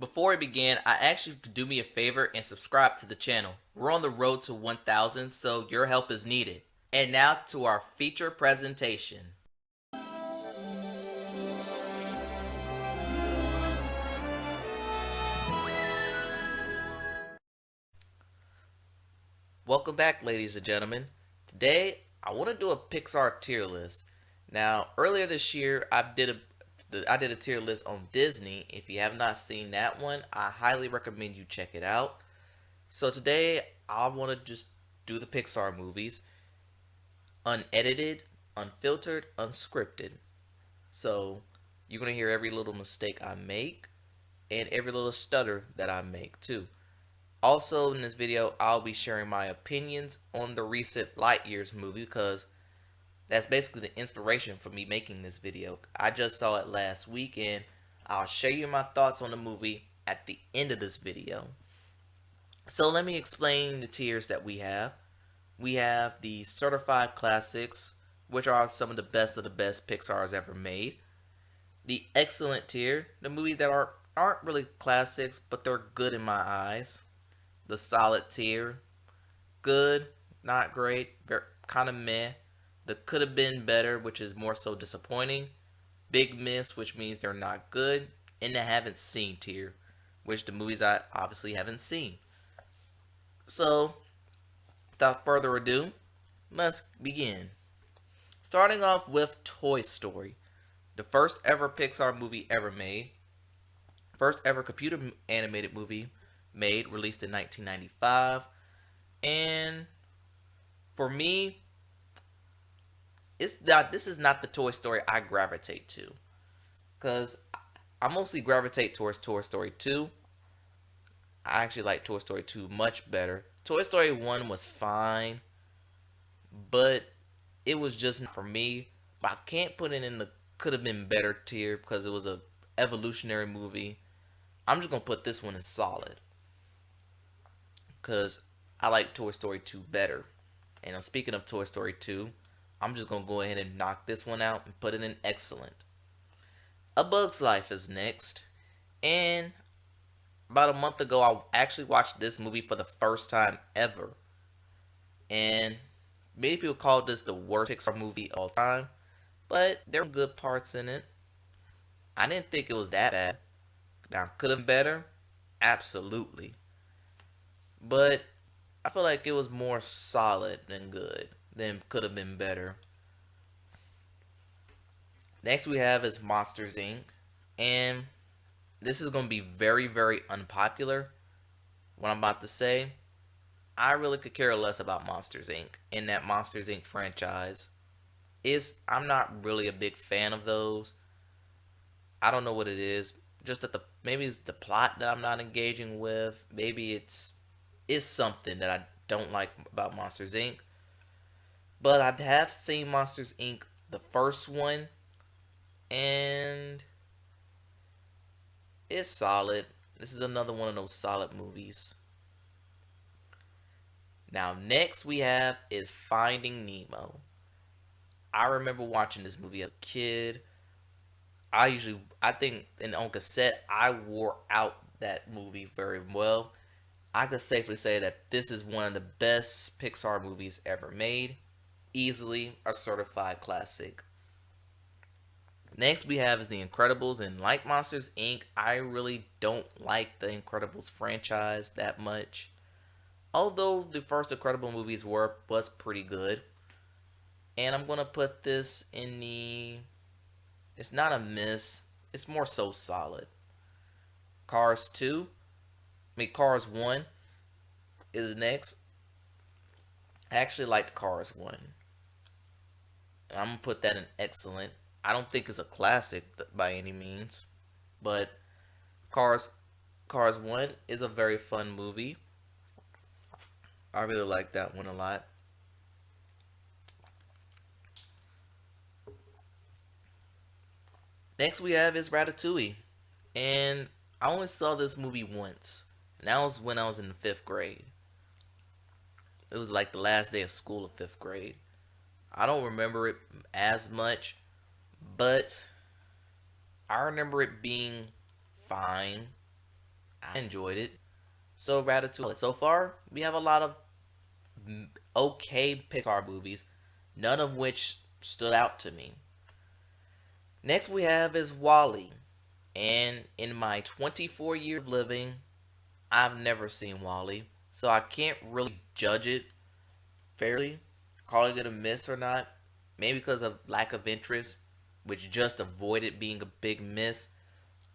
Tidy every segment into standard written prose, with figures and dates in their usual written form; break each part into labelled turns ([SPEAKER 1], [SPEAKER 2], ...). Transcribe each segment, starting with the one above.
[SPEAKER 1] Before we begin, I ask you to do me a favor and subscribe to the channel. We're on the road to 1,000, so your help is needed. And now to our feature presentation. Welcome back, ladies and gentlemen. Today, I want to do a Pixar tier list. Now, earlier this year, I did a tier list on Disney. If you have not seen that one, I highly recommend you check it out. So today, I want to just do the Pixar movies, unedited, unfiltered, unscripted. So you're gonna hear every little mistake I make and every little stutter that I make too. Also in this video, I'll be sharing my opinions on the recent Lightyears movie because that's basically the inspiration for me making this video. I just saw it last week and I'll share you my thoughts on the movie at the end of this video. So let me explain the tiers that we have. We have the certified classics, which are some of the best Pixar has ever made. The excellent tier, the movies that aren't really classics, but they're good in my eyes. The solid tier, good, not great, kind of meh. The could have been better, which is more so disappointing. Big miss, which means they're not good. And the haven't seen tier, which the movies I obviously haven't seen. So, without further ado, let's begin. Starting off with Toy Story, the first ever Pixar movie ever made, first ever computer animated movie made, released in 1995. And for me, this is not the Toy Story I gravitate to, because I mostly gravitate towards Toy Story 2. I actually like Toy Story 2 much better. Toy Story 1 was fine, but it was just not for me. But I can't put it in the could have been better tier because it was a evolutionary movie. I'm just gonna put this one in solid because I like Toy Story 2 better. And speaking of Toy Story 2, I'm just gonna go ahead and knock this one out and put it in excellent. A Bug's Life is next, and about a month ago, I actually watched this movie for the first time ever. And many people call this the worst Pixar movie of all time, but there were good parts in it. I didn't think it was that bad. Now, could have been better? Absolutely. But I feel like it was more solid than good, than could have been better. Next we have is Monsters Inc. And this is going to be very, very unpopular. What I'm about to say, I really could care less about Monsters Inc. In that Monsters Inc. franchise. I'm not really a big fan of those. I don't know what it is. Just that maybe it's the plot that I'm not engaging with. Maybe it's something that I don't like about Monsters Inc. But I have seen Monsters Inc. the first one, and it's solid. This is another one of those solid movies. Now next we have is Finding Nemo. I remember watching this movie as a kid. I think on cassette I wore out that movie very well. I could safely say that this is one of the best Pixar movies ever made. Easily a certified classic. Next we have is The Incredibles, and like Monsters Inc., I really don't like the Incredibles franchise that much. Although the first Incredible movies was pretty good. And I'm gonna put this in the it's not a miss, it's more so solid. Cars 2, Cars 1 is next. I actually liked Cars 1. I'm gonna put that in excellent. I don't think it's a classic by any means, but Cars Cars 1 is a very fun movie. I really like that one a lot. Next we have is Ratatouille. And I only saw this movie once. And that was when I was in the 5th grade. It was like the last day of school of 5th grade. I don't remember it as much, but I remember it being fine. I enjoyed it. So Ratatouille. So far, we have a lot of okay Pixar movies, none of which stood out to me. Next we have is Wally. And in my 24 years of living, I've never seen Wally. So I can't really judge it fairly, calling it a miss or not. Maybe because of lack of interest, which just avoided being a big miss.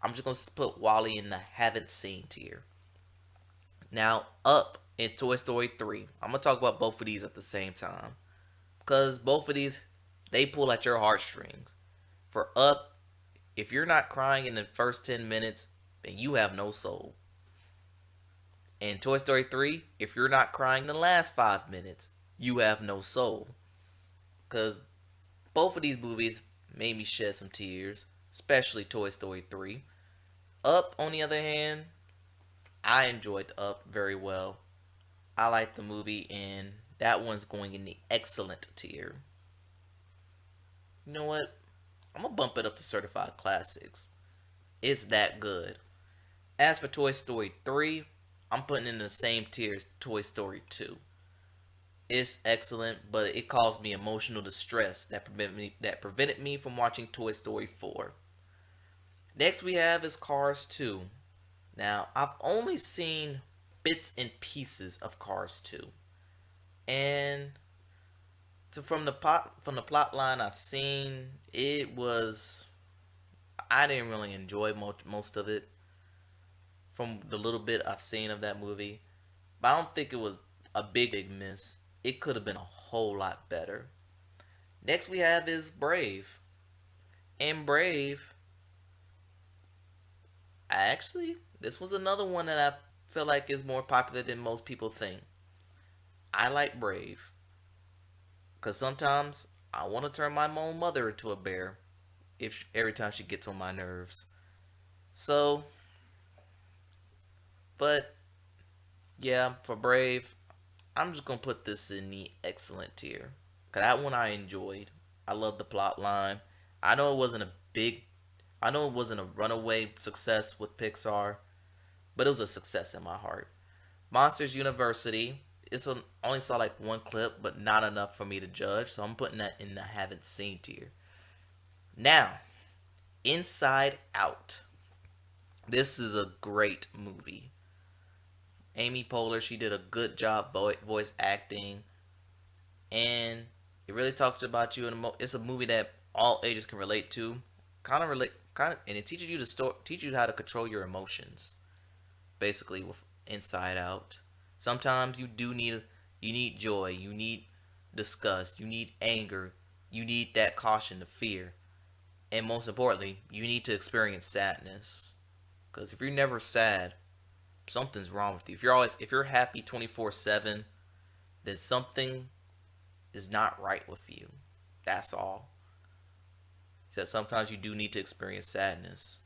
[SPEAKER 1] I'm just going to put Wally in the haven't seen tier. Now, Up in Toy Story 3. I'm going to talk about both of these at the same time. Because both of these, they pull at your heartstrings. For Up, if you're not crying in the first 10 minutes, then you have no soul. In Toy Story 3, if you're not crying in the last 5 minutes, you have no soul. Because both of these movies made me shed some tears, especially Toy Story 3. Up, on the other hand, I enjoyed Up very well. I like the movie, and that one's going in the excellent tier. You know what? I'm gonna bump it up to certified classics. It's that good. As for Toy Story 3, I'm putting it in the same tier as Toy Story 2. It's excellent, but it caused me emotional distress that prevented me from watching Toy Story 4. Next we have is Cars 2. Now, I've only seen bits and pieces of Cars 2. And from the plot line I've seen, it was I didn't really enjoy most of it from the little bit I've seen of that movie. But I don't think it was a big miss. It could have been a whole lot better. Next we have is Brave. And Brave, this was another one that I feel like is more popular than most people think. I like Brave because sometimes I want to turn my own mother into a bear if every time she gets on my nerves. So, but yeah, for Brave, I'm just gonna put this in the excellent tier. Cause that one I enjoyed. I love the plot line. I know it wasn't a big, I know it wasn't a runaway success with Pixar, but it was a success in my heart. Monsters University. I only saw like one clip, but not enough for me to judge. So I'm putting that in the haven't seen tier. Now, Inside Out. This is a great movie. Amy Poehler, she did a good job voice acting, and it really talks about you. It's a movie that all ages can relate to. And it teaches you teach you how to control your emotions. Basically, with Inside Out. Sometimes you need joy, you need disgust, you need anger, you need that caution, the fear, and most importantly, you need to experience sadness. Because if you're never sad, something's wrong with you. If you're happy 24/7, then something is not right with you. That's all. So sometimes you do need to experience sadness.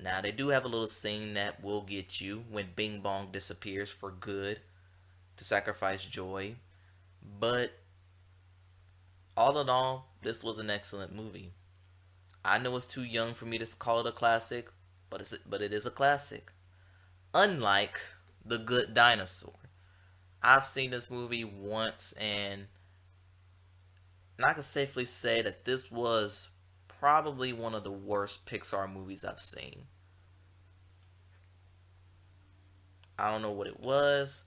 [SPEAKER 1] Now they do have a little scene that will get you when Bing Bong disappears for good to sacrifice joy. But all in all, this was an excellent movie. I know it's too young for me to call it a classic, but it is a classic. Unlike The Good Dinosaur. I've seen this movie once, and I can safely say that this was probably one of the worst Pixar movies I've seen. I don't know what it was.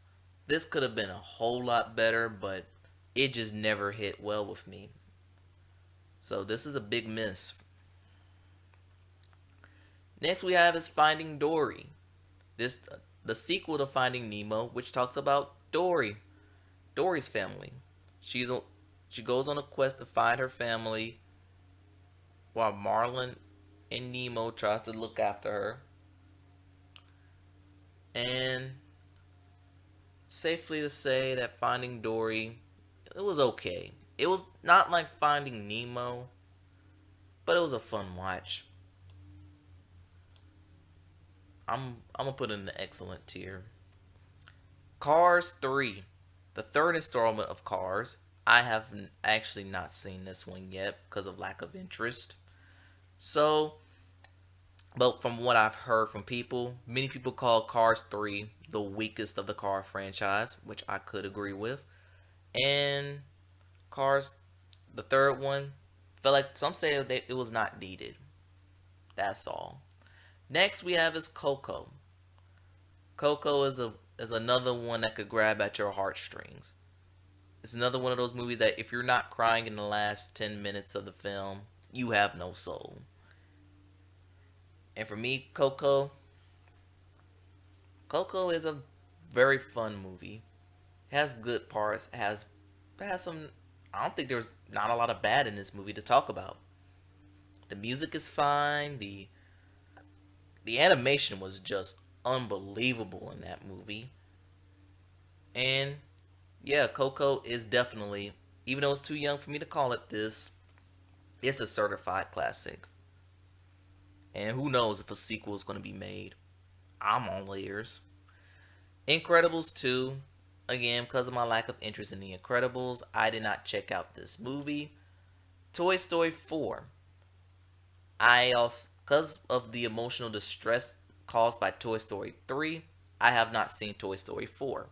[SPEAKER 1] This could have been a whole lot better, but it just never hit well with me. So this is a big miss. Next we have is Finding Dory. This the sequel to Finding Nemo, which talks about Dory's family. She's she goes on a quest to find her family while Marlin and Nemo tries to look after her. And safely to say that Finding Dory, it was okay. It was not like Finding Nemo, but it was a fun watch. I'm gonna put it in the excellent tier. Cars 3, the third installment of Cars. I have actually not seen this one yet because of lack of interest. So But from what I've heard from people, many people call Cars 3 the weakest of the car franchise, which I could agree with. And Cars, the third one, felt like some say that it was not needed. That's all. Next we have is Coco. Coco is another one that could grab at your heartstrings. It's another one of those movies that if you're not crying in the last 10 minutes of the film, you have no soul. And for me, Coco is a very fun movie. It has good parts. It has some. I don't think there's not a lot of bad in this movie to talk about. The music is fine. The animation was just unbelievable in that movie. And yeah, Coco is definitely, even though it's too young for me to call it this, it's a certified classic. And who knows if a sequel is going to be made. I'm all ears. Incredibles 2, again, because of my lack of interest in The Incredibles, I did not check out this movie. Toy Story 4, I also, because of the emotional distress caused by Toy Story 3, I have not seen Toy Story 4.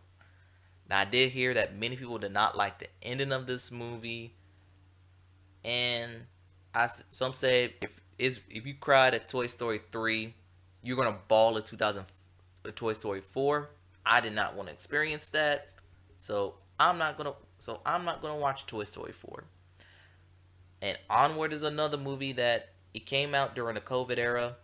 [SPEAKER 1] Now, I did hear that many people did not like the ending of this movie, and some say if you cried at Toy Story 3, you're gonna bawl at 2000 Toy Story 4. I did not want to experience that, so I'm not gonna watch Toy Story 4. And Onward is another movie that it came out during the COVID era.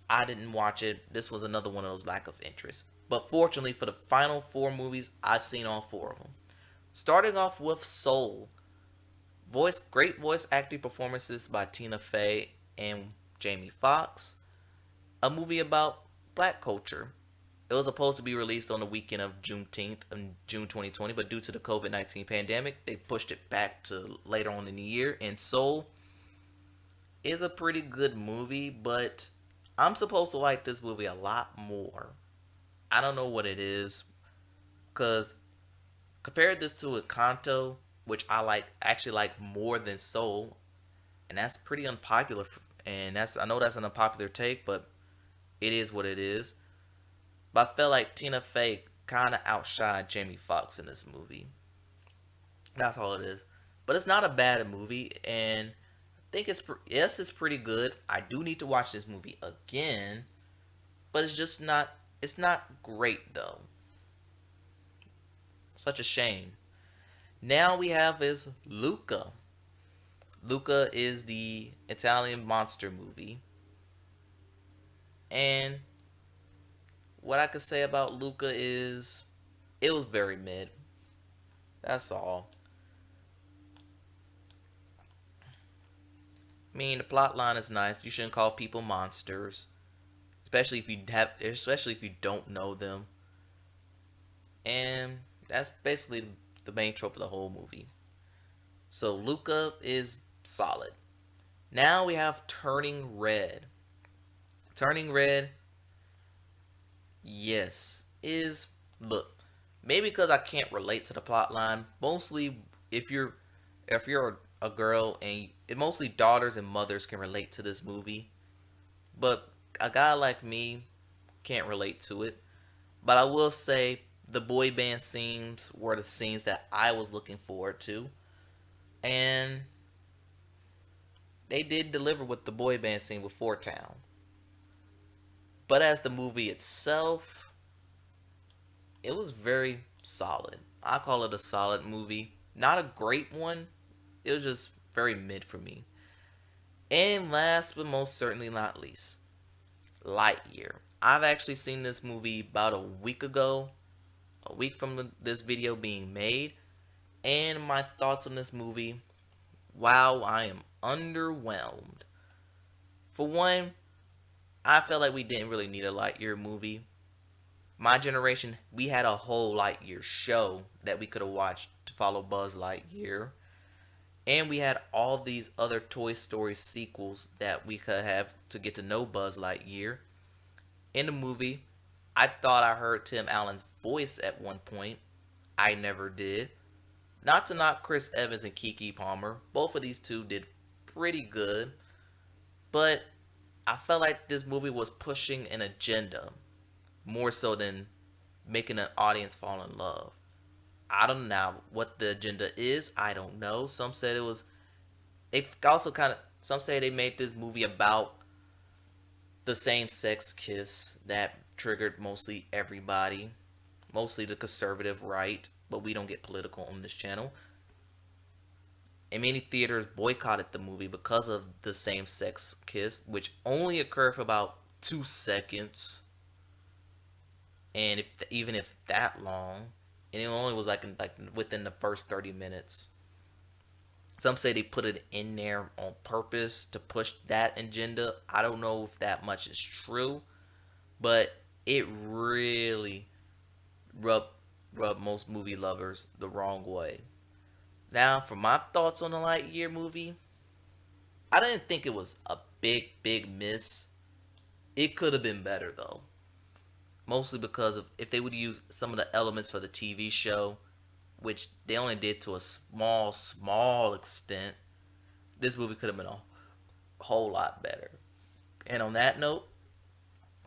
[SPEAKER 1] I didn't watch it. This was another one of those lack of interest. But fortunately for the final four movies, I've seen all four of them. Starting off with Soul. Great voice acting performances by Tina Fey and Jamie Foxx. A movie about black culture. It was supposed to be released on the weekend of Juneteenth in June 2020, but due to the COVID-19 pandemic, they pushed it back to later on in the year. And Soul is a pretty good movie, but I'm supposed to like this movie a lot more. I don't know what it is, because compared this to a Kanto, which actually like more than Soul, and that's pretty unpopular. And I know that's an unpopular take, but it is what it is. But I felt like Tina Fey kind of outshined Jamie Foxx in this movie. That's all it is. But it's not a bad movie, and I think yes, it's pretty good. I do need to watch this movie again, but it's just not. It's not great though. Such a shame. Now we have is Luca. Luca is the Italian monster movie, and what I could say about Luca is it was very mid. That's all. I mean, the plot line is nice. You shouldn't call people monsters, especially if you don't know them. And that's basically the main trope of the whole movie. So Luca is solid. Now we have Turning Red. Turning Red, yes, is look. Maybe because I can't relate to the plot line. Mostly, if you're a girl and mostly daughters and mothers can relate to this movie, but a guy like me can't relate to it. But I will say the boy band scenes were the scenes that I was looking forward to, and they did deliver with the boy band scene with Fort Town. But as the movie itself, it was very solid. I call it a solid movie. Not a great one. It was just very mid for me. And last but most certainly not least, Lightyear. I've actually seen this movie about a week ago, a week from this video being made, and my thoughts on this movie. Wow, I am underwhelmed. For one, I felt like we didn't really need a Lightyear movie. My generation, we had a whole Lightyear show that we could have watched to follow Buzz Lightyear. And we had all these other Toy Story sequels that we could have to get to know Buzz Lightyear. In the movie, I thought I heard Tim Allen's voice at one point. I never did. Not to knock Chris Evans and Keke Palmer. Both of these two did pretty good. But I felt like this movie was pushing an agenda more so than making an audience fall in love. I don't know what the agenda is. I don't know. Some said it was. They also kind of. Some say they made this movie about the same sex kiss that triggered mostly everybody, mostly the conservative right, but we don't get political on this channel. And many theaters boycotted the movie because of the same sex kiss, which only occurred for about 2 seconds, and if even if that long, and it only was like within the first 30 minutes. Some say they put it in there on purpose to push that agenda. I don't know if that much is true, but it really rubbed most movie lovers the wrong way. Now, for my thoughts on the Lightyear movie, I didn't think it was a big miss. It could have been better though, mostly because of if they would use some of the elements for the TV show, which they only did to a small extent. This movie could have been a whole lot better. And on that note,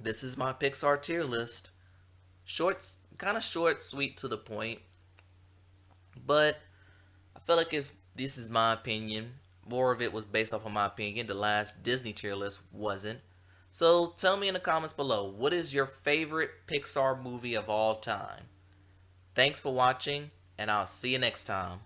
[SPEAKER 1] this is my Pixar tier list. Short, kind of short, sweet, to the point, but I feel like it's this is my opinion. More of it was based off of my opinion. The last Disney tier list wasn't. So tell me in the comments below, what is your favorite Pixar movie of all time? Thanks for watching, and I'll see you next time.